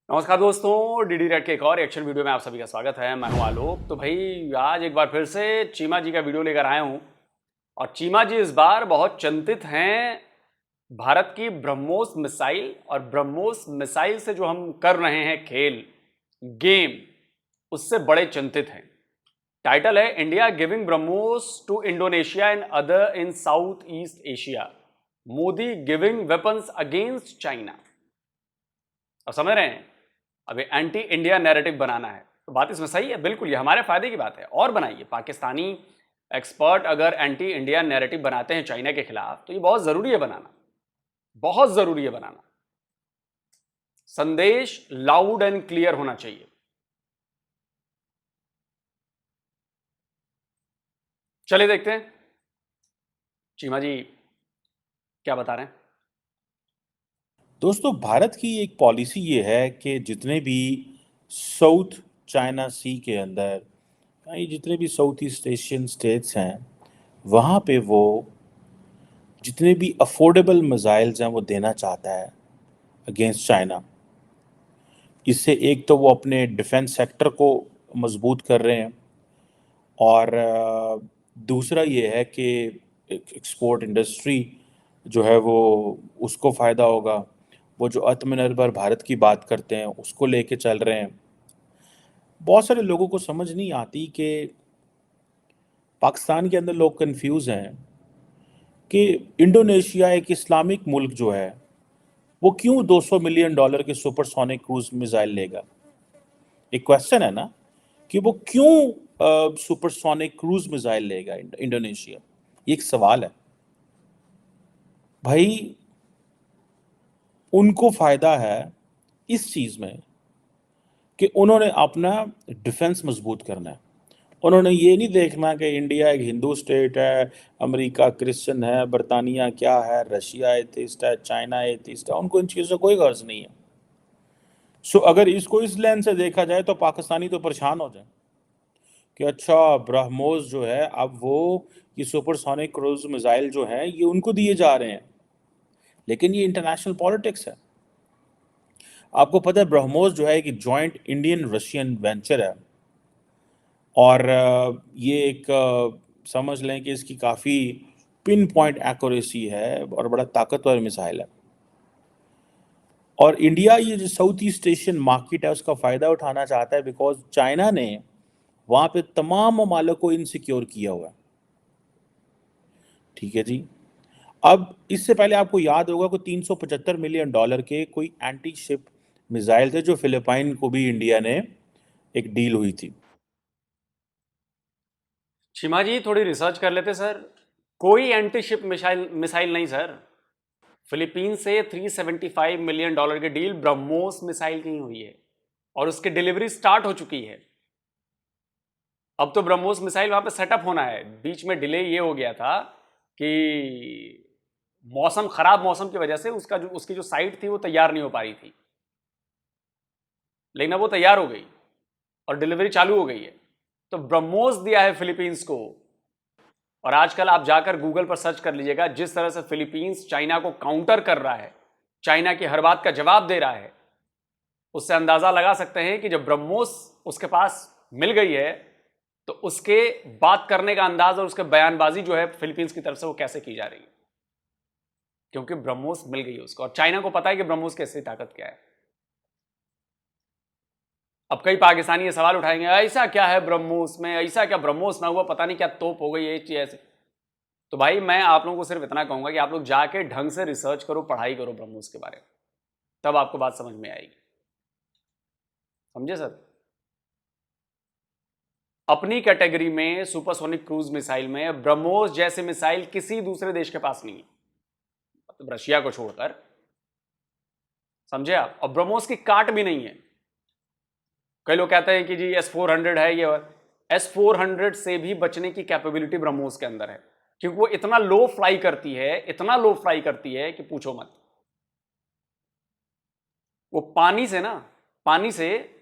नमस्कार दोस्तों, DD red के एक और रिएक्शन वीडियो में आप सभी का स्वागत है। मैं हूं आलोक। तो भाई आज एक बार फिर से चीमा जी का वीडियो लेकर आया हूं और चीमा जी इस बार बहुत चिंतित हैं भारत की ब्रह्मोस मिसाइल और ब्रह्मोस मिसाइल से जो हम कर रहे हैं खेल गेम, उससे बड़े चिंतित हैं। टाइटल है India giving BrahMos to Indonesia and other in South East Asia, Modi giving weapons against China. अब समझ रहे हैं, अभी एंटी इंडिया नैरेटिव बनाना है तो बात इसमें सही है, बिल्कुल ये हमारे फायदे की बात है। और बनाइए, पाकिस्तानी एक्सपर्ट अगर एंटी इंडिया नैरेटिव बनाते हैं चाइना के खिलाफ तो ये बहुत जरूरी है बनाना, बहुत जरूरी है बनाना। संदेश लाउड एंड क्लियर होना चाहिए। चलिए देखते हैं चीमा जी क्या बता रहे हैं। दोस्तों, भारत की एक पॉलिसी ये है कि जितने भी साउथ चाइना सी के अंदर ये जितने भी साउथ ईस्ट एशियन स्टेट्स हैं, वहाँ पे वो जितने भी अफोर्डेबल मिसाइल्स हैं वो देना चाहता है अगेंस्ट चाइना। इससे एक तो वो अपने डिफेंस सेक्टर को मजबूत कर रहे हैं और दूसरा ये है कि एक्सपोर्ट इंडस्ट्री जो है वो उसको फ़ायदा होगा। वो जो आत्मनिर्भर भारत की बात करते हैं उसको लेके चल रहे हैं। बहुत सारे लोगों को समझ नहीं आती कि पाकिस्तान के अंदर लोग कंफ्यूज हैं कि इंडोनेशिया एक इस्लामिक मुल्क जो है वो क्यों 200 मिलियन डॉलर के सुपरसोनिक क्रूज मिसाइल लेगा। एक क्वेश्चन है ना कि वो क्यों सुपरसोनिक क्रूज मिसाइल लेगा इंडोनेशिया। ये एक सवाल है भाई। उनको फायदा है इस चीज में कि उन्होंने अपना डिफेंस मजबूत करना है। उन्होंने ये नहीं देखना कि इंडिया एक हिंदू स्टेट है, अमेरिका क्रिश्चियन है, बरतानिया क्या है, रशिया एथिस्ट है, चाइना एथिस्ट है। उनको इन चीज़ों से कोई गर्ज नहीं है। सो अगर इसको इस लेंस से देखा जाए तो पाकिस्तानी तो परेशान हो जाए कि अच्छा, ब्रह्मोस जो है अब वो ये सुपरसोनिक क्रूज मिसाइल जो है ये उनको दिए जा रहे हैं। लेकिन ये इंटरनेशनल पॉलिटिक्स है। आपको पता है ब्रह्मोस जो है एक जॉइंट इंडियन रशियन वेंचर है और ये एक समझ लें कि इसकी काफ़ी पिन पॉइंट एक्यूरेसी है और बड़ा ताकतवर मिसाइल है। और इंडिया ये जो साउथ ईस्ट एशियन मार्केट है उसका फ़ायदा उठाना चाहता है बिकॉज चाइना ने वहाँ पे तमाम ममालिक को इनसिक्योर किया हुआ है। ठीक है जी। अब इससे पहले आपको याद होगा कि 375 मिलियन डॉलर के कोई एंटी शिप मिसाइल थे जो फिलिपाइन को भी इंडिया ने एक डील हुई थी। चीमा जी थोड़ी रिसर्च कर लेते सर। कोई एंटी शिप मिसाइल मिसाइल नहीं सर। फिलीपींस से 375 मिलियन डॉलर की डील ब्रह्मोस मिसाइल की हुई है और उसकी डिलीवरी स्टार्ट हो चुकी है। अब तो ब्रह्मोस मिसाइल वहां पे सेटअप होना है। बीच में डिले ये हो गया था कि खराब मौसम की वजह से उसकी जो साइट थी वो तैयार नहीं हो पा रही थी, लेकिन अब वो तैयार हो गई और डिलीवरी चालू हो गई है। तो ब्रह्मोस दिया है फिलीपींस को। और आजकल आप जाकर गूगल पर सर्च कर लीजिएगा, जिस तरह से फिलीपींस चाइना को काउंटर कर रहा है, चाइना की हर बात का जवाब दे रहा है, उससे अंदाजा लगा सकते हैं कि जब ब्रह्मोस उसके पास मिल गई है तो उसके बात करने का अंदाज और उसके बयानबाजी जो है फिलीपींस की तरफ से वो कैसे की जा रही है, क्योंकि ब्रह्मोस मिल गई है उसको और चाइना को पता है कि ब्रह्मोस की असली ताकत क्या है। अब कई पाकिस्तानी ये सवाल उठाएंगे, ऐसा क्या है ब्रह्मोस में, ऐसा क्या ब्रह्मोस ना हुआ, पता नहीं क्या तोप हो गई है चीज ऐसे। तो भाई मैं आप लोगों को सिर्फ इतना कहूंगा कि आप लोग जाके ढंग से रिसर्च करो, पढ़ाई करो ब्रह्मोस के बारे में, तब आपको बात समझ में आएगी। समझे सर? अपनी कैटेगरी में सुपरसोनिक क्रूज मिसाइल में ब्रह्मोस जैसे मिसाइल किसी दूसरे देश के पास नहीं है, मतलब रशिया को छोड़कर। समझे आप? और ब्रह्मोस की काट भी नहीं है। कई लोग कहते हैं कि जी S-400 है, ये S-400 से भी बचने की कैपेबिलिटी ब्रह्मोस के अंदर है, क्योंकि वो इतना लो फ्लाई करती है, इतना लो फ्लाई करती है कि पूछो मत। वो पानी से ना, पानी से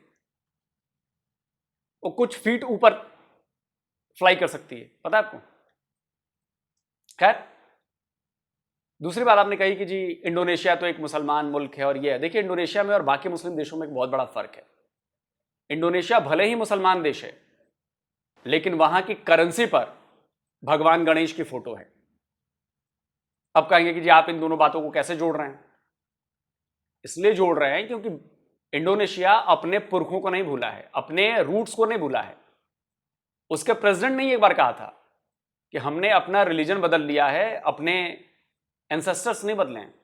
वो कुछ फीट ऊपर फ्लाई कर सकती है, पता है आपको? खैर, दूसरी बात आपने कही कि जी इंडोनेशिया तो एक मुसलमान मुल्क है और ये है। देखिए इंडोनेशिया में और बाकी मुस्लिम देशों में एक बहुत बड़ा फर्क है। इंडोनेशिया भले ही मुसलमान देश है, लेकिन वहां की करेंसी पर भगवान गणेश की फोटो है। अब कहेंगे कि जी आप इन दोनों बातों को कैसे जोड़ रहे हैं? इसलिए जोड़ रहे हैं क्योंकि इंडोनेशिया अपने पुरखों को नहीं भूला है, अपने रूट्स को नहीं भूला है। उसके प्रेसिडेंट ने एक बार कहा था कि हमने अपना रिलीजन बदल लिया है, अपने एंसेस्टर्स नहीं बदले हैं।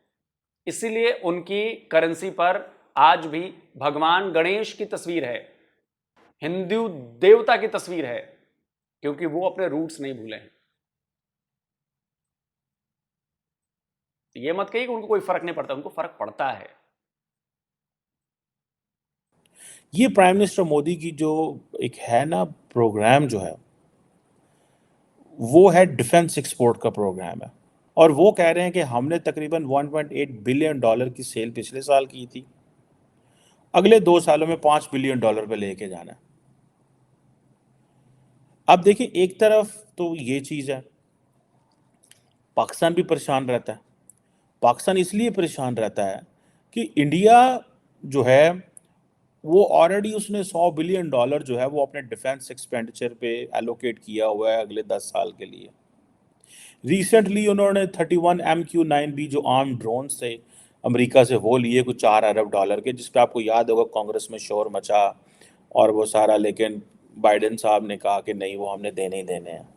इसीलिए उनकी करेंसी पर आज भी भगवान गणेश की तस्वीर है, हिंदू देवता की तस्वीर है, क्योंकि वो अपने रूट्स नहीं भूले हैं। ये मत कहिए कि उनको कोई फर्क नहीं पड़ता, उनको फर्क पड़ता है। ये प्राइम मिनिस्टर मोदी की जो एक है ना प्रोग्राम जो है वो है डिफेंस एक्सपोर्ट का प्रोग्राम है, और वो कह रहे हैं कि हमने तकरीबन 1.8 बिलियन डॉलर की सेल पिछले साल की थी, अगले 2 सालों में 5 बिलियन डॉलर पे लेके जाना है। अब देखिए, एक तरफ तो ये चीज़ है, पाकिस्तान भी परेशान रहता है। पाकिस्तान इसलिए परेशान रहता है कि इंडिया जो है वो ऑलरेडी उसने 100 बिलियन डॉलर जो है वो अपने डिफेंस एक्सपेंडिचर पे एलोकेट किया हुआ है अगले 10 साल के लिए। रिसेंटली उन्होंने 31 MQ-9B जो आर्म ड्रोन थे अमेरिका से वो लिए कुछ 4 अरब डॉलर के, जिस पे आपको याद होगा कांग्रेस में शोर मचा और वो सारा, लेकिन बाइडेन साहब ने कहा कि नहीं, वो हमने देने ही देने हैं।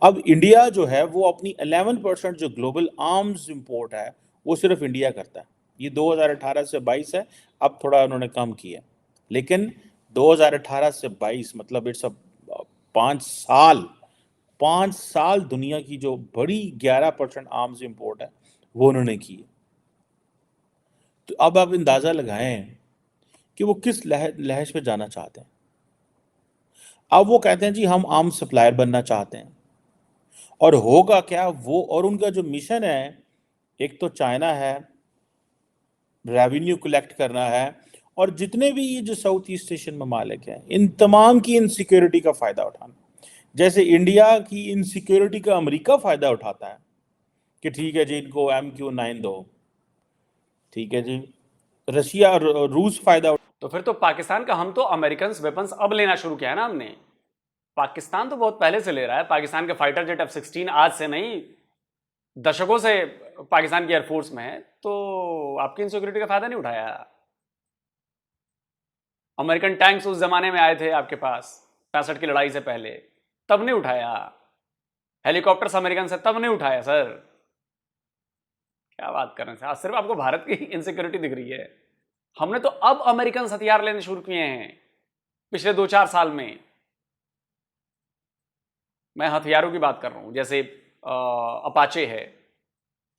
अब इंडिया जो है वो अपनी 11% जो ग्लोबल आर्म्स इंपोर्ट है वो सिर्फ इंडिया करता है। ये 2018 से 22 है, अब थोड़ा उन्होंने कम किया, लेकिन 2018 से 22 मतलब इट्स 5 साल 5 साल दुनिया की जो बड़ी 11% आर्म्स इंपोर्ट है वो उन्होंने की है। तो अब आप अंदाजा लगाएं कि वो किस लहज पे जाना चाहते हैं। अब वो कहते हैं जी हम आर्म्स सप्लायर बनना चाहते हैं, और होगा क्या वो, और उनका जो मिशन है, एक तो चाइना है, रेवेन्यू कलेक्ट करना है, और जितने भी ये जो साउथ ईस्ट एशियन ममालिक हैं इन तमाम की इनसिक्योरिटी का फ़ायदा उठाना। जैसे इंडिया की इनसिक्योरिटी का अमेरिका फ़ायदा उठाता है कि ठीक है जी इनको MQ-9 दो, ठीक है जी, रशिया रूस फ़ायदा। तो फिर तो पाकिस्तान का, हम तो अमेरिकन वेपन्स अब लेना शुरू किया है ना हमने। पाकिस्तान तो बहुत पहले से ले रहा है। पाकिस्तान के फाइटर जेट F-16 आज से नहीं, दशकों से पाकिस्तान की एयरफोर्स में है। तो आपकी इनसिक्योरिटी का फायदा नहीं उठाया। अमेरिकन टैंक्स उस जमाने में आए थे आपके पास 65 की लड़ाई से पहले, तब नहीं उठाया। हेलीकॉप्टर्स अमेरिकन से तब नहीं उठाया सर। क्या बात कर रहे हैं, आज सिर्फ आपको भारत की इनसिक्योरिटी दिख रही है। हमने तो अब अमेरिकन हथियार लेने शुरू किए हैं पिछले 2-4 साल में। मैं हथियारों की बात कर रहा हूं, जैसे अपाचे है।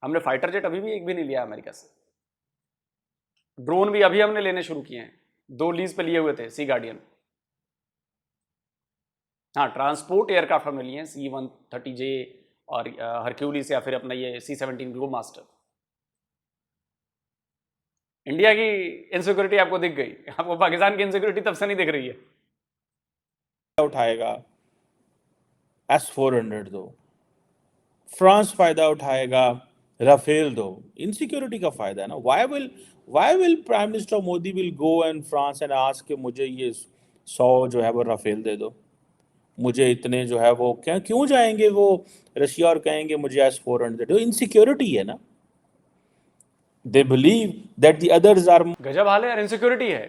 हमने फाइटर जेट अभी भी एक भी नहीं लिया अमेरिका से। ड्रोन भी अभी हमने लेने शुरू किए हैं, 2 लीज पे लिए हुए थे, सी गार्डियन। हाँ, ट्रांसपोर्ट एयरक्राफ्ट हमने लिए हैं, C-130J और हरक्यूलिस, या फिर अपना ये C-17 ग्लो मास्टर। इंडिया की इनसिक्योरिटी आपको दिख गई, आपको पाकिस्तान की इनसिक्योरिटी तब से नहीं दिख रही है। उठाएगा S-400 दो, फ्रांस फायदा उठाएगा राफेल दो, इनसिक्योरिटी का फायदा है ना। Why will prime minister Modi will go and France and ask कि मुझे ये 100 जो है वो राफेल दे दो, मुझे इतने जो है वो, क्या क्यों जाएंगे वो रशिया और कहेंगे मुझे S-400 दे दो? इनसिक्योरिटी है ना। They believe that the others are. गजब हाल है यार, इनसिक्योरिटी है।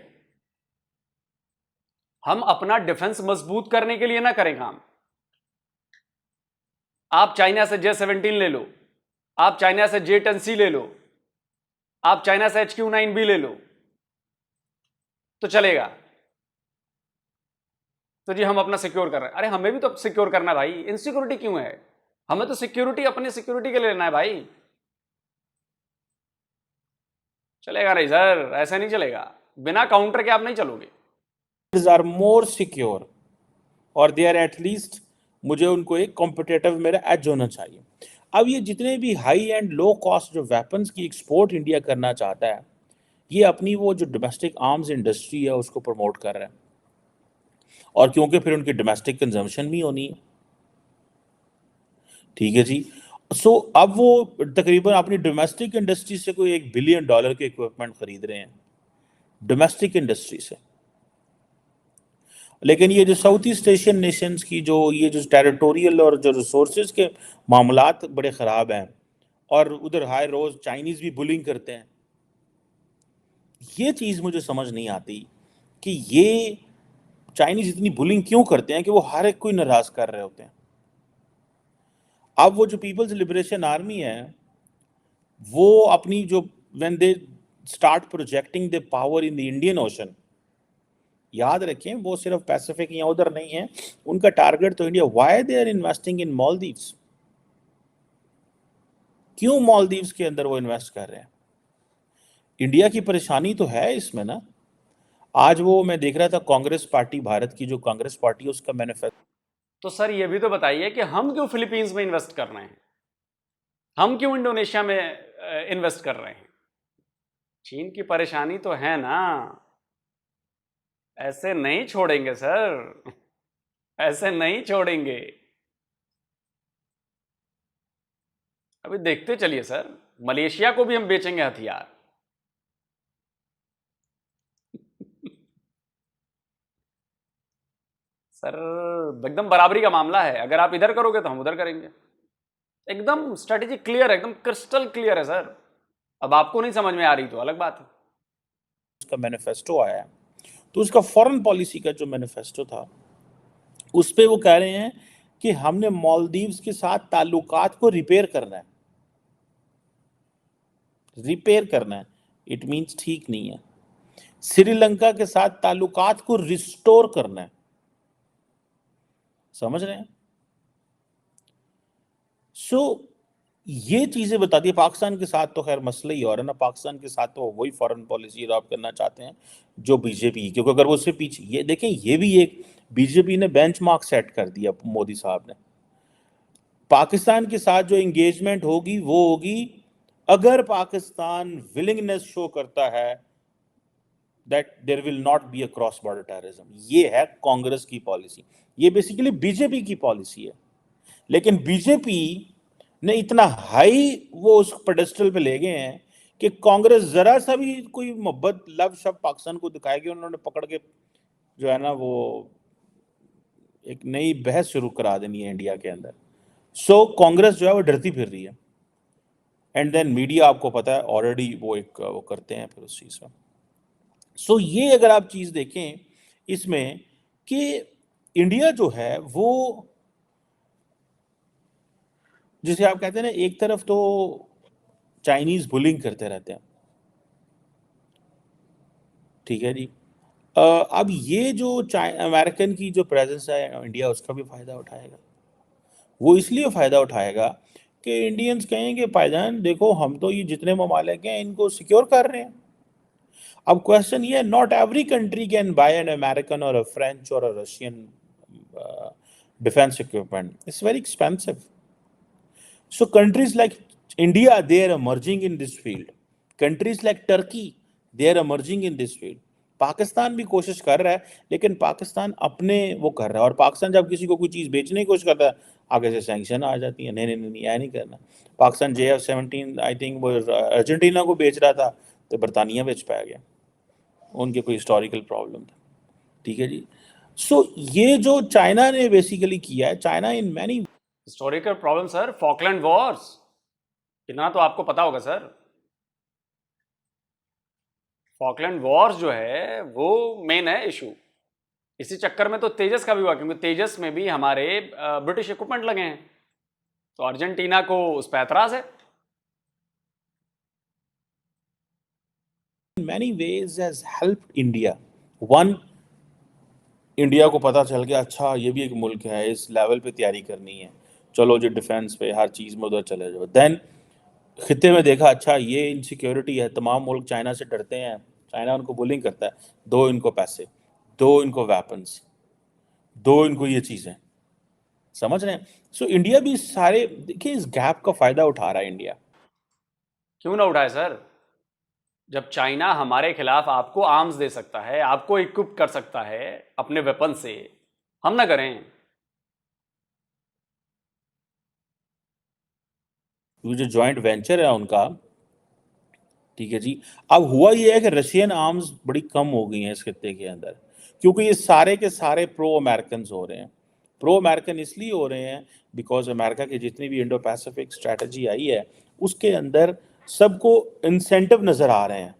हम अपना डिफेंस मजबूत करने के लिए ना करें काम। आप चाइना से J-17 ले लो, आप चाइना से J-10C ले लो, आप चाइना से HQ-9B ले लो, तो चलेगा। तो जी हम अपना सिक्योर कर रहे हैं। अरे हमें भी तो सिक्योर करना है भाई, इनसिक्योरिटी क्यों है? हमें तो सिक्योरिटी अपनी सिक्योरिटी के लिए लेना है भाई। चलेगा नहीं सर, ऐसा नहीं चलेगा। बिना काउंटर के आप नहीं चलोगे। आर मोर सिक्योर और दे आर एटलीस्ट, मुझे उनको एक कॉम्पिटेटिव मेरा एज होना चाहिए। अब ये जितने भी हाई एंड लो कॉस्ट जो वेपन्स की एक्सपोर्ट इंडिया करना चाहता है, ये अपनी वो जो डोमेस्टिक आर्म्स इंडस्ट्री है उसको प्रमोट कर रहा है, और क्योंकि फिर उनकी डोमेस्टिक कंजम्पशन भी होनी है, ठीक है जी। सो अब वो तकरीबन अपनी डोमेस्टिक इंडस्ट्री से कोई $1 बिलियन के इक्विपमेंट खरीद रहे हैं, डोमेस्टिक इंडस्ट्री से। लेकिन ये जो साउथ ईस्ट एशियन नेशंस की जो ये जो टेरिटोरियल और जो रिसोर्सेज के मामलात बड़े ख़राब हैं, और उधर हाय रोज़ चाइनीज़ भी बुलिंग करते हैं। ये चीज़ मुझे समझ नहीं आती कि ये चाइनीज़ इतनी बुलिंग क्यों करते हैं कि वो हर एक कोई नाराज़ कर रहे होते हैं। अब वो जो पीपल्स लिबरेशन आर्मी है, वो अपनी जो when they start projecting the power in the Indian ocean, याद रखें वो सिर्फ पैसिफिक या उधर नहीं है, उनका टारगेट तो India. Why they are investing in Maldives? क्यों मालदीव्स के अंदर वो इन्वेस्ट कर रहे हैं? इंडिया की परेशानी तो है इसमें ना। आज वो मैं देख रहा था कांग्रेस पार्टी, भारत की जो कांग्रेस पार्टी है, उसका मैनिफेस्टो। तो सर ये भी तो बताइए कि हम क्यों फिलीपींस में इन्वेस्ट कर रहे हैं, हम क्यों इंडोनेशिया में इन्वेस्ट कर रहे हैं? चीन की परेशानी तो है ना, ऐसे नहीं छोड़ेंगे सर, ऐसे नहीं छोड़ेंगे। अभी देखते चलिए सर, मलेशिया को भी हम बेचेंगे हथियार। सर एकदम बराबरी का मामला है, अगर आप इधर करोगे तो हम उधर करेंगे। एकदम स्ट्रेटेजी क्लियर है, एकदम क्रिस्टल क्लियर है सर। अब आपको नहीं समझ में आ रही तो अलग बात है। उसका मैनिफेस्टो आया है, तो उसका फॉरेन पॉलिसी का जो मैनिफेस्टो था, उस पे वो कह रहे हैं कि हमने मालदीव्स के साथ ताल्लुकात को रिपेयर करना है। रिपेयर करना है, इट मींस ठीक नहीं है। श्रीलंका के साथ ताल्लुकात को रिस्टोर करना है। समझ रहे हैं? सो ये चीजें बताती है। पाकिस्तान के साथ तो खैर मसला ही और है ना, पाकिस्तान के साथ तो वही फॉरेन पॉलिसी अडॉप्ट करना चाहते हैं जो बीजेपी, क्योंकि अगर वो उससे पीछे, ये देखें, ये भी एक बीजेपी ने बेंचमार्क सेट कर दिया मोदी साहब ने। पाकिस्तान के साथ जो एंगेजमेंट होगी वो होगी अगर पाकिस्तान विलिंगनेस शो करता है that there will not be a cross border terrorism. ये है कांग्रेस की पॉलिसी, ये बेसिकली बीजेपी की पॉलिसी है। लेकिन बीजेपी ने इतना हाई वो उस पेडेस्टल पे ले गए हैं कि कांग्रेस जरा सा भी कोई मोहब्बत लव शब्द पाकिस्तान को दिखाएगी, उन्होंने पकड़ के जो है ना वो एक नई बहस शुरू करा देनी है इंडिया के अंदर। सो कांग्रेस जो है वो डरती फिर रही है, एंड देन मीडिया आपको पता है ऑलरेडी वो एक वो करते हैं फिर उस चीज़ का। सो ये अगर आप चीज़ देखें इसमें कि इंडिया जो है वो, जिसे आप कहते हैं ना, एक तरफ तो चाइनीज बुलिंग करते रहते हैं, ठीक है जी। अब ये जो अमेरिकन की जो प्रेजेंस है, इंडिया उसका भी फायदा उठाएगा। वो इसलिए फायदा उठाएगा कि इंडियंस कहेंगे भाईजान देखो हम तो ये जितने ममालिक हैं इनको सिक्योर कर रहे हैं। अब क्वेश्चन ये है, not every country can buy an American और अ फ्रेंच और a Russian defence equipment, it's very expensive. So countries like India, they are emerging in this field. Countries like Turkey, they are emerging in this field. Pakistan भी कोशिश कर रहा है, लेकिन पाकिस्तान अपने वो कर रहा है, और पाकिस्तान जब किसी को कोई चीज़ बेचने की कोशिश करता है, आगे से सैंक्शन आ जाती है। नहीं नहीं नहीं, ऐसा नहीं करना। पाकिस्तान JF-17 आई थिंक वो अर्जेंटीना को बेच रहा था, तो बरतानिया बेच पाया गया, उनके कोई हिस्टोरिकल प्रॉब्लम था, ठीक है जी। सो ये जो चाइना ने बेसिकली किया है, China in many historical problem sir, Falkland Wars, इतना तो आपको पता होगा सर। फॉकलैंड वॉर्स जो है वो मेन है इशू। इसी चक्कर में तो तेजस का भी हुआ, क्योंकि तेजस में भी हमारे ब्रिटिश इक्विपमेंट लगे हैं, तो अर्जेंटीना को उस पर ऐतराज है। many ways has helped India. One, India को पता चल गया अच्छा ये भी एक मुल्क है, इस लेवल पे तैयारी करनी है, चलो जो डिफेंस पे हर चीज़ में उधर चले जाओ। देन खिते में देखा अच्छा ये इनसिक्योरिटी है, तमाम मुल्क चाइना से डरते हैं, चाइना उनको बुलिंग करता है, दो इनको पैसे, दो इनको वेपन्स, दो इनको ये चीज़ें। समझ रहे हैं? सो इंडिया भी सारे देखिए इस गैप का फ़ायदा उठा रहा है इंडिया। क्यों ना उठाए सर? जब चाइना हमारे खिलाफ आपको आर्म्स दे सकता है, आपको इक्विप कर सकता है अपने वेपन से, हम ना करें? वो जो जॉइंट वेंचर है उनका, ठीक है जी। अब हुआ ये है कि रशियन आर्म्स बड़ी कम हो गई हैं इस खत्ते के अंदर, क्योंकि ये सारे के सारे प्रो अमेरिकन हो रहे हैं। प्रो अमेरिकन इसलिए हो रहे हैं बिकॉज अमेरिका की जितनी भी इंडो पैसिफिक स्ट्रैटेजी आई है उसके अंदर सबको इंसेंटिव नजर आ रहे हैं,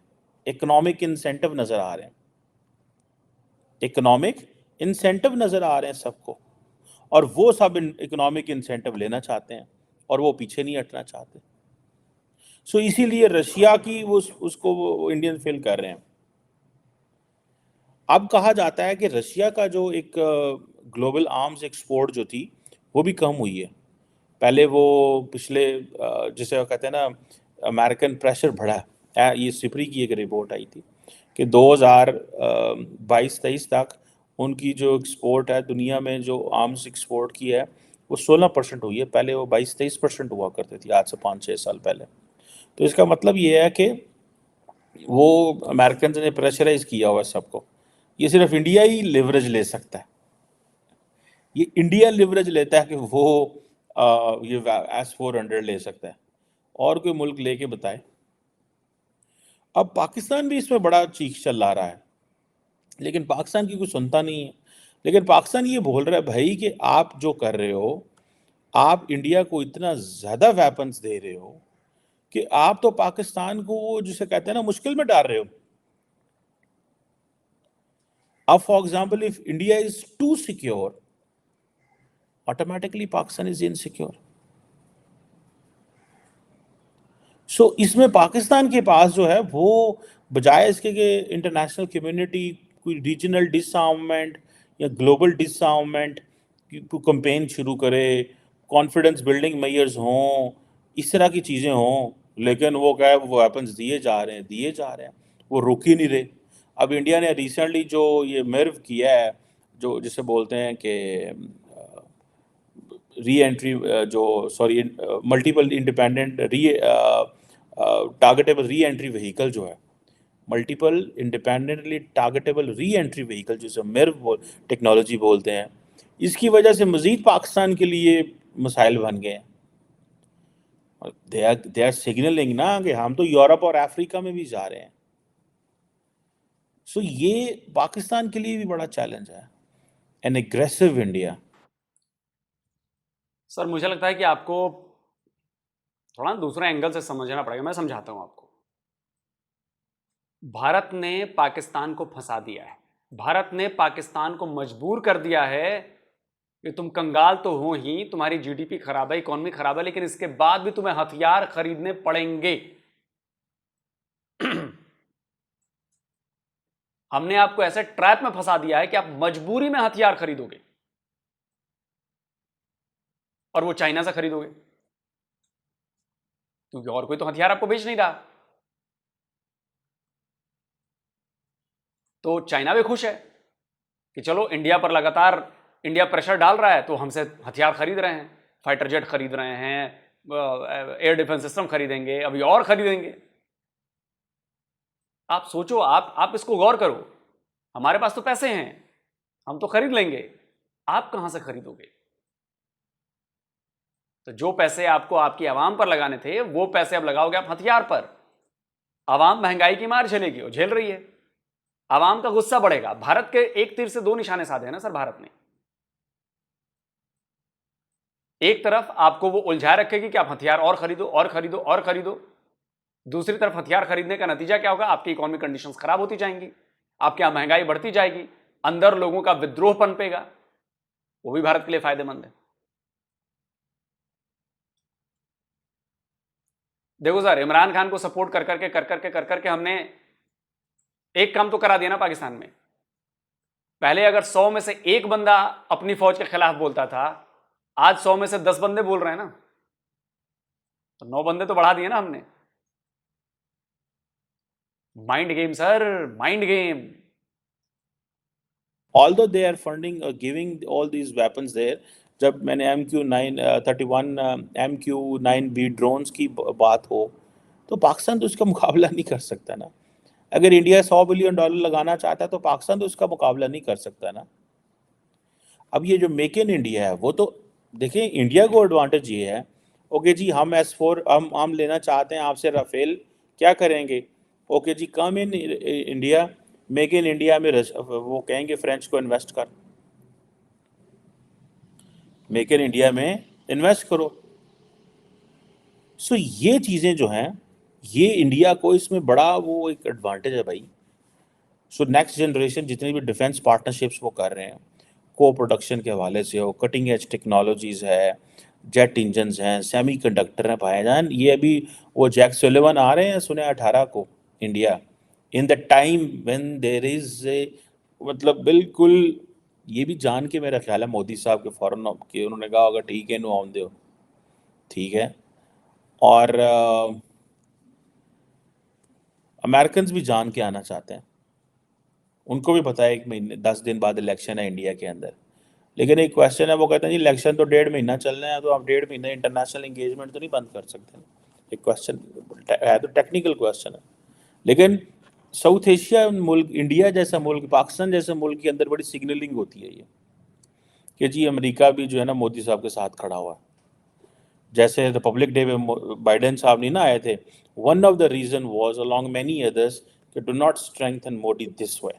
इकोनॉमिक इंसेंटिव नजर आ रहे हैं, इकोनॉमिक इंसेंटिव नजर आ रहे हैं सबको, और वो सब इकोनॉमिक इंसेंटिव लेना चाहते हैं और वो पीछे नहीं हटना चाहते। सो इसीलिए रशिया की वो उसको वो इंडियन फेल कर रहे हैं। अब कहा जाता है कि रशिया का जो एक ग्लोबल आर्म्स एक्सपोर्ट जो थी वो भी कम हुई है। पहले वो पिछले जिसे वो कहते हैं ना अमेरिकन प्रेशर बढ़ा है। ये सिपरी की एक रिपोर्ट आई थी कि 2022-23 तक उनकी जो एक्सपोर्ट है दुनिया में, जो आर्म्स एक्सपोर्ट की है वो 16% हुई है। पहले वो 22-23% हुआ करती थी आज से 5-6 साल पहले। तो इसका मतलब ये है कि वो अमेरिकन ने प्रेशराइज किया हुआ है सबको। ये सिर्फ इंडिया ही लिवरेज ले सकता है, ये इंडिया लिवरेज लेता है कि वो ये S-400 ले सकता है, और कोई मुल्क लेके बताए। अब पाकिस्तान भी इसमें बड़ा चीख चिल्ला रहा है, लेकिन पाकिस्तान की कोई सुनता नहीं है। लेकिन पाकिस्तान ये बोल रहा है भाई कि आप जो कर रहे हो, आप इंडिया को इतना ज़्यादा वेपन्स दे रहे हो कि आप तो पाकिस्तान को वो जिसे कहते हैं ना मुश्किल में डाल रहे हो। अब for example if India is too secure, automatically Pakistan is insecure. So इसमें पाकिस्तान के पास जो है वो बजाय इसके कि इंटरनेशनल कम्युनिटी कोई रीजनल डिसआर्ममेंट या ग्लोबल डिसआर्ममेंट की कैंपेन शुरू करे, कॉन्फिडेंस बिल्डिंग मेजर्स हों, इस तरह की चीज़ें हों, लेकिन वो क्या है, वो वेपन्स दिए जा रहे हैं, वो रुक ही नहीं रहे। अब इंडिया ने रिसेंटली जो ये मिर्व किया है, जो जिसे बोलते हैं कि री एंट्री जो सॉरी मल्टीपल इंडिपेंडेंट री टारगेटेबल री एंट्री व्हीकल जो है, multiple independently targetable re entry vehicle जिसे मिर्व टेक्नोलॉजी बोलते हैं, इसकी वजह से मजीद पाकिस्तान के लिए मसाइल बन गए हैं। दे आर सिग्नलिंग ना कि हम तो यूरोप और अफ्रीका में भी जा रहे हैं। सो ये पाकिस्तान के लिए भी बड़ा चैलेंज है, एन एग्रेसिव इंडिया। सर मुझे लगता है कि आपको थोड़ा दूसरा एंगल से समझना पड़ेगा। मैं समझाता हूं आपको। भारत ने पाकिस्तान को फंसा दिया है, भारत ने पाकिस्तान को मजबूर कर दिया है कि तुम कंगाल तो हो ही, तुम्हारी जीडीपी खराब है, इकोनॉमी खराब है, लेकिन इसके बाद भी तुम्हें हथियार खरीदने पड़ेंगे। हमने आपको ऐसे ट्रैप में फंसा दिया है कि आप मजबूरी में हथियार खरीदोगे, और वो चाइना से खरीदोगे, क्योंकि और कोई तो हथियार आपको बेच नहीं रहा। तो चाइना भी खुश है कि चलो इंडिया पर लगातार इंडिया प्रेशर डाल रहा है, तो हमसे हथियार खरीद रहे हैं, फाइटर जेट खरीद रहे हैं, एयर डिफेंस सिस्टम खरीदेंगे, अभी और खरीदेंगे। आप सोचो, आप इसको गौर करो। हमारे पास तो पैसे हैं, हम तो खरीद लेंगे, आप कहां से खरीदोगे? तो जो पैसे आपको आपकी आवाम पर लगाने थे, वो पैसे अब लगाओगे आप हथियार पर। आवाम महंगाई की मार झेलेगी, वो झेल रही है। आवाम का गुस्सा बढ़ेगा। भारत के एक तीर से दो निशाने साधे हैं ना सर भारत ने। एक तरफ आपको वो उलझाए रखेगी कि आप हथियार और खरीदो और खरीदो और खरीदो, दूसरी तरफ हथियार खरीदने का नतीजा क्या होगा? आपकी इकोनॉमिक कंडीशंस खराब होती जाएंगी, आपके यहां महंगाई बढ़ती जाएगी, अंदर लोगों का विद्रोह पनपेगा। वो भी भारत के लिए फायदेमंद है। देखो सर, इमरान खान को सपोर्ट कर करके हमने एक काम तो करा दिया ना पाकिस्तान में। पहले अगर 100 में से एक बंदा अपनी फौज के खिलाफ बोलता था, आज 100 में से 10 बंदे बोल रहे हैं ना, तो 9 बंदे तो बढ़ा दिए ना हमने। Mind game sir, mind game. Although they are funding giving all these weapons there, जब मैंने MQ-31 MQ-9B ड्रोन्स की बात हो, तो पाकिस्तान तो उसका मुकाबला नहीं कर सकता ना। अगर इंडिया $100 बिलियन लगाना चाहता है तो पाकिस्तान तो उसका मुकाबला नहीं कर सकता ना। अब ये जो मेक इन इंडिया है वो तो देखिए, इंडिया को एडवांटेज ये है, ओके जी, हम S4 हम लेना चाहते हैं आपसे राफेल, क्या करेंगे? ओके जी, come in India, make in India में वो कहेंगे फ्रेंच को इन्वेस्ट कर, मेक इन इंडिया में इन्वेस्ट करो। सो ये चीज़ें जो हैं, ये इंडिया को इसमें बड़ा वो एक एडवांटेज है भाई। सो नेक्स्ट जनरेशन जितनी भी डिफेंस पार्टनरशिप्स वो कर रहे हैं, को प्रोडक्शन के हवाले से हो, कटिंग एज टेक्नोलॉजीज़ है, जेट इंजन्स हैं, सेमी कंडक्टर हैं भाईजान, ये अभी वो जैक सुलिवन आ रहे हैं सुने 18 को India, in the time when there is a, मतलब बिल्कुल ये भी जान के मेरा ख्याल है मोदी साहब के फौरन कि उन्होंने कहा होगा ठीक है नो आउन दो, ठीक है। और अमेरिकन भी जान के आना चाहते हैं, उनको भी पता है 1 महीने 10 दिन बाद इलेक्शन है इंडिया के अंदर, लेकिन एक क्वेश्चन है, वो कहते हैं जी इलेक्शन तो 1.5 महीना चलना है, तो आप 1.5 महीने इंटरनेशनल इंगेजमेंट तो नहीं बंद कर सकते। एक क्वेश्चन है, तो टेक्निकल क्वेश्चन है, लेकिन साउथ एशिया मुल्क, इंडिया जैसा मुल्क, पाकिस्तान जैसे मुल्क के अंदर बड़ी सिग्नलिंग होती है ये कि जी अमेरिका भी जो है ना मोदी साहब के साथ खड़ा हुआ है। जैसे रिपब्लिक डे में बाइडेन साहब नहीं ना आए थे, one of the reason was along many others कि do not strengthen Modi this way,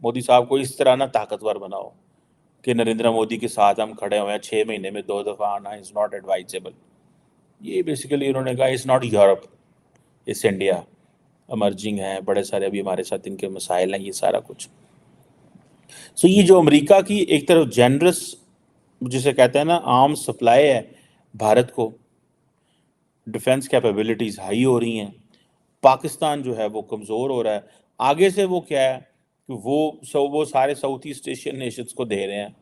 Modi साहब को इस तरह ना ताकतवर बनाओ कि नरेंद्र मोदी के साथ हम खड़े हुए हैं, 6 महीने में 2 दफ़ा आना इज़ नॉट एडवाइजेबल। ये बेसिकली उन्होंने कहा इज़ नॉट यूरोप, इस इंडिया, अमर्जिंग है, बड़े सारे अभी हमारे साथ इनके मसाइल हैं, ये सारा कुछ। सो ये जो अमेरिका की एक तरफ जेनरस जिसे कहते हैं ना आर्म सप्लाई है भारत को, डिफेंस कैपेबिलिटीज़ हाई हो रही हैं, पाकिस्तान जो है वो कमज़ोर हो रहा है, आगे से वो क्या है कि वो सारे साउथ ईस्ट एशियन नेशंस को दे रहे हैं,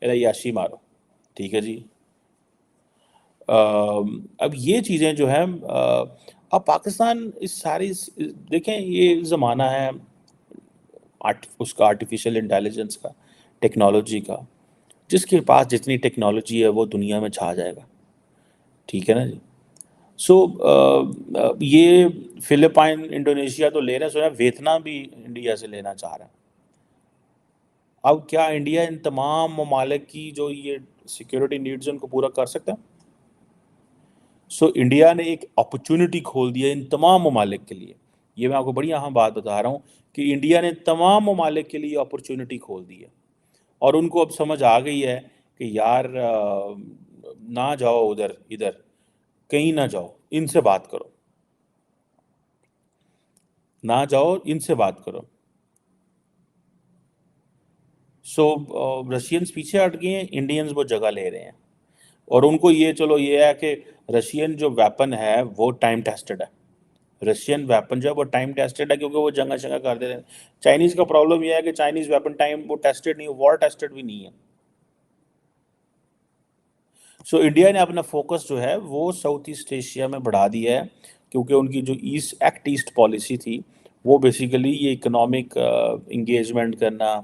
अरे याशी मारो, ठीक है जी। अब ये चीज़ें जो हैं, अब पाकिस्तान इस सारी देखें, ये ज़माना है उसका आर्टिफिशियल इंटेलिजेंस का, टेक्नोलॉजी का, जिसके पास जितनी टेक्नोलॉजी है वो दुनिया में छा जाएगा, ठीक है ना जी। सो ये फिलिपाइन इंडोनेशिया तो ले रहे हैं, सुना है वियतनाम भी इंडिया से लेना चाह रहा है। अब क्या इंडिया इन तमाम ममालिक की जो ये सिक्योरिटी नीड्स हैं उनको पूरा कर सकता है? सो इंडिया ने एक अपॉर्चुनिटी खोल दिया इन तमाम ममालिक के लिए, ये मैं आपको बड़ी अहम बात बता रहा हूँ कि इंडिया ने तमाम ममालिक के लिए अपॉर्चुनिटी खोल दी है, और उनको अब समझ आ गई है कि यार ना जाओ उधर इधर, कहीं ना जाओ, इनसे बात करो, ना जाओ इनसे बात करो। सो रशियंस पीछे हट गए हैं, इंडियंस वो जगह ले रहे हैं, और उनको ये चलो ये है कि रशियन जो वेपन है वो टाइम टेस्टेड है, रशियन वेपन जो है वो टाइम टेस्टेड है, क्योंकि वो जंगा शंगा कर दे रहे हैं। चाइनीज़ का प्रॉब्लम ये है कि चाइनीज़ वेपन टाइम वो टेस्टेड नहीं, वॉर टेस्टेड भी नहीं है। सो इंडिया ने अपना फोकस जो है वो साउथ ईस्ट एशिया में बढ़ा दिया है, क्योंकि उनकी जो ईस्ट पॉलिसी थी वो बेसिकली ये इकोनॉमिक इंगेजमेंट करना,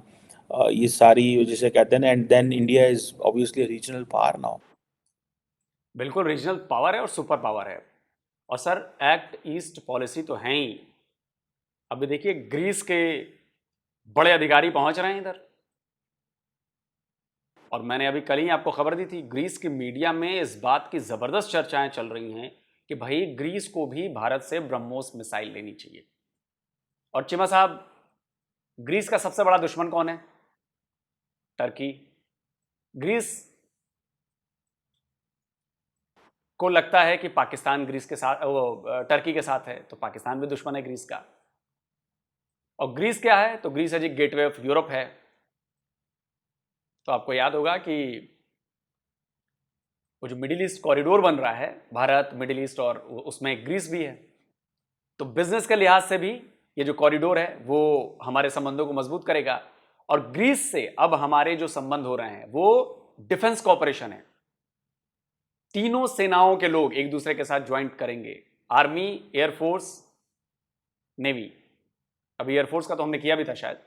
ये सारी जिसे कहते हैं ना, and then India is obviously regional power now. बिल्कुल रीजनल पावर है और सुपर पावर है। और सर एक्ट ईस्ट पॉलिसी तो है ही। अभी देखिए ग्रीस के बड़े अधिकारी पहुंच रहे हैं इधर, और मैंने अभी कल ही आपको खबर दी थी, ग्रीस की मीडिया में इस बात की ज़बरदस्त चर्चाएं चल रही हैं कि भाई ग्रीस को भी भारत से ब्रह्मोस मिसाइल लेनी चाहिए। और चिमा साहब, ग्रीस का सबसे बड़ा दुश्मन कौन है? टर्की। ग्रीस को लगता है कि पाकिस्तान ग्रीस के साथ, वो टर्की के साथ है, तो पाकिस्तान भी दुश्मन है ग्रीस का। और ग्रीस क्या है? तो ग्रीस है जी गेटवे ऑफ यूरोप है। तो आपको याद होगा कि वो जो मिडिल ईस्ट कॉरिडोर बन रहा है, भारत मिडिल ईस्ट, और उसमें ग्रीस भी है। तो बिजनेस के लिहाज से भी ये जो कॉरिडोर है वो हमारे संबंधों को मजबूत करेगा। और ग्रीस से अब हमारे जो संबंध हो रहे हैं वो डिफेंस कॉपरेशन है। तीनों सेनाओं के लोग एक दूसरे के साथ ज्वाइंट करेंगे, आर्मी, एयरफोर्स, नेवी। अभी एयरफोर्स का तो हमने किया भी था शायद।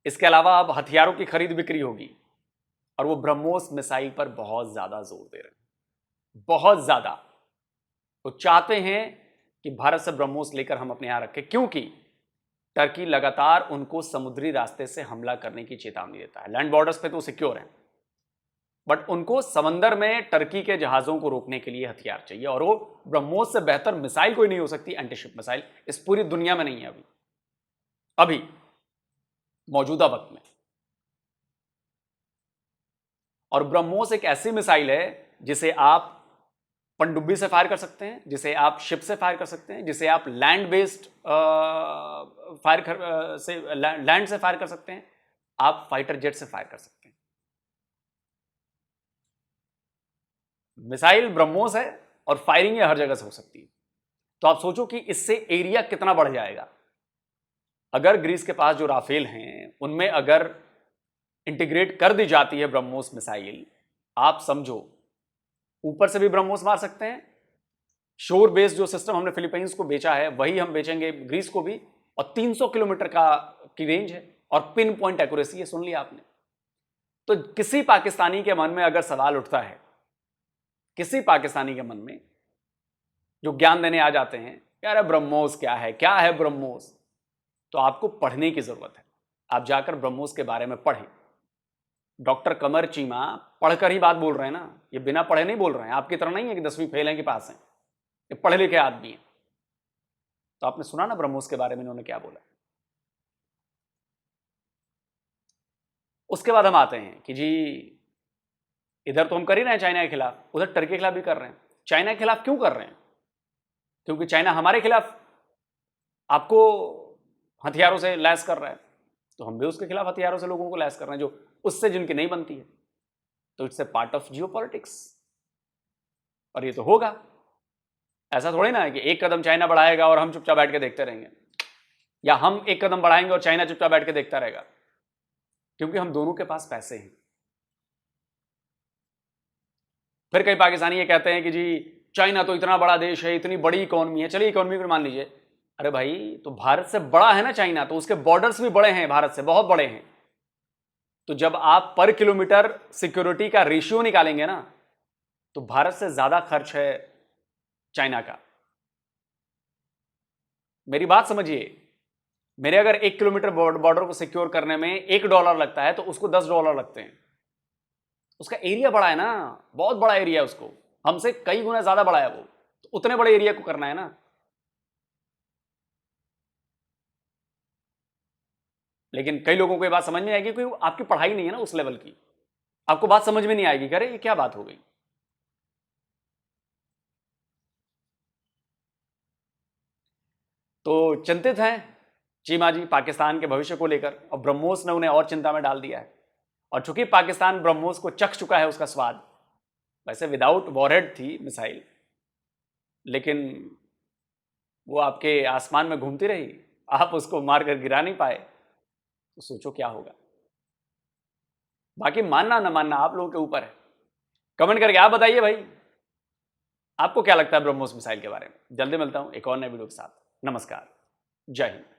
इसके अलावा अब हथियारों की खरीद बिक्री होगी, और वो ब्रह्मोस मिसाइल पर बहुत ज्यादा जोर दे रहे हैं, बहुत ज्यादा। वो चाहते हैं कि भारत से ब्रह्मोस लेकर हम अपने यहां रखें, क्योंकि टर्की लगातार उनको समुद्री रास्ते से हमला करने की चेतावनी देता है। लैंड बॉर्डर्स पे तो सिक्योर है, बट उनको समंदर में टर्की के जहाजों को रोकने के लिए हथियार चाहिए, और वो ब्रह्मोस से बेहतर मिसाइल कोई नहीं हो सकती, एंटीशिप मिसाइल इस पूरी दुनिया में नहीं है अभी मौजूदा वक्त में। और ब्रह्मोस एक ऐसी मिसाइल है जिसे आप पनडुब्बी से फायर कर सकते हैं, जिसे आप शिप से फायर कर सकते हैं, जिसे आप लैंड बेस्ड लैंड से फायर कर सकते हैं, आप फाइटर जेट से फायर कर सकते हैं। मिसाइल ब्रह्मोस है और फायरिंग हर जगह से हो सकती है। तो आप सोचो कि इससे एरिया कितना बढ़ जाएगा। अगर ग्रीस के पास जो राफेल हैं उनमें अगर इंटीग्रेट कर दी जाती है ब्रह्मोस मिसाइल, आप समझो ऊपर से भी ब्रह्मोस मार सकते हैं। शोर बेस्ड जो सिस्टम हमने फिलीपींस को बेचा है वही हम बेचेंगे ग्रीस को भी, और 300 किलोमीटर की रेंज है और पिन पॉइंट एक्यूरेसी है। सुन लिया आपने? तो किसी पाकिस्तानी के मन में अगर सवाल उठता है, किसी पाकिस्तानी के मन में जो ज्ञान देने आ जाते हैं यार ब्रह्मोस क्या है ब्रह्मोस, तो आपको पढ़ने की जरूरत है। आप जाकर ब्रह्मोस के बारे में पढ़ें। डॉक्टर कमर चीमा पढ़कर ही बात बोल रहे हैं ना, ये बिना पढ़े नहीं बोल रहे हैं। आपकी तरह नहीं है कि 10वीं फेल हैं कि पास हैं, ये पढ़े लिखे आदमी हैं। तो आपने सुना ना ब्रह्मोस के बारे में इन्होंने क्या बोला। उसके बाद हम आते हैं कि जी इधर तो हम कर ही रहे हैं चाइना के खिलाफ, उधर टर्की के खिलाफ भी कर रहे हैं। चाइना के खिलाफ क्यों कर रहे हैं? क्योंकि चाइना हमारे खिलाफ आपको हथियारों से लैस कर रहा है, तो हम भी उसके खिलाफ हथियारों से लोगों को लैस कर रहे हैं जो उससे जिनकी नहीं बनती है। तो it's a part of geopolitics, और ये तो होगा। ऐसा थोड़ी ना है कि एक कदम चाइना बढ़ाएगा और हम चुपचाप बैठ के देखते रहेंगे, या हम एक कदम बढ़ाएंगे और चाइना चुपचाप बैठ के देखता रहेगा, क्योंकि हम दोनों के पास पैसे हैं। फिर कई पाकिस्तानी ये कहते हैं कि जी चाइना तो इतना बड़ा देश है, इतनी बड़ी इकोनॉमी है। चलिए इकोनॉमी को मान लीजिए, अरे भाई तो भारत से बड़ा है ना चाइना, तो उसके बॉर्डर्स भी बड़े हैं, भारत से बहुत बड़े हैं। तो जब आप पर किलोमीटर सिक्योरिटी का रेशियो निकालेंगे ना, तो भारत से ज्यादा खर्च है चाइना का। मेरी बात समझिए, मेरे अगर 1 किलोमीटर बॉर्डर को सिक्योर करने में $1 लगता है तो उसको $10 लगते हैं। उसका एरिया बड़ा है ना, बहुत बड़ा एरिया है, उसको हमसे कई गुना ज्यादा बड़ा है वो, तो उतने बड़े एरिया को करना है ना। लेकिन कई लोगों को ये बात समझ में आएगी क्योंकि आपकी पढ़ाई नहीं है ना उस लेवल की, आपको बात समझ में नहीं आएगी, अरे ये क्या बात हो गई। तो चिंतित हैं चीमा जी पाकिस्तान के भविष्य को लेकर, और ब्रह्मोस ने उन्हें और चिंता में डाल दिया है। और चूंकि पाकिस्तान ब्रह्मोस को चख चुका है उसका स्वाद, वैसे विदाउट वॉरहेड थी मिसाइल, लेकिन वो आपके आसमान में घूमती रही, आप उसको मारकर गिरा नहीं पाए, तो सोचो क्या होगा। बाकी मानना ना मानना आप लोगों के ऊपर है। कमेंट करके आप बताइए भाई आपको क्या लगता है ब्रह्मोस मिसाइल के बारे में। जल्दी मिलता हूं एक और नए वीडियो के साथ। नमस्कार, जय हिंद।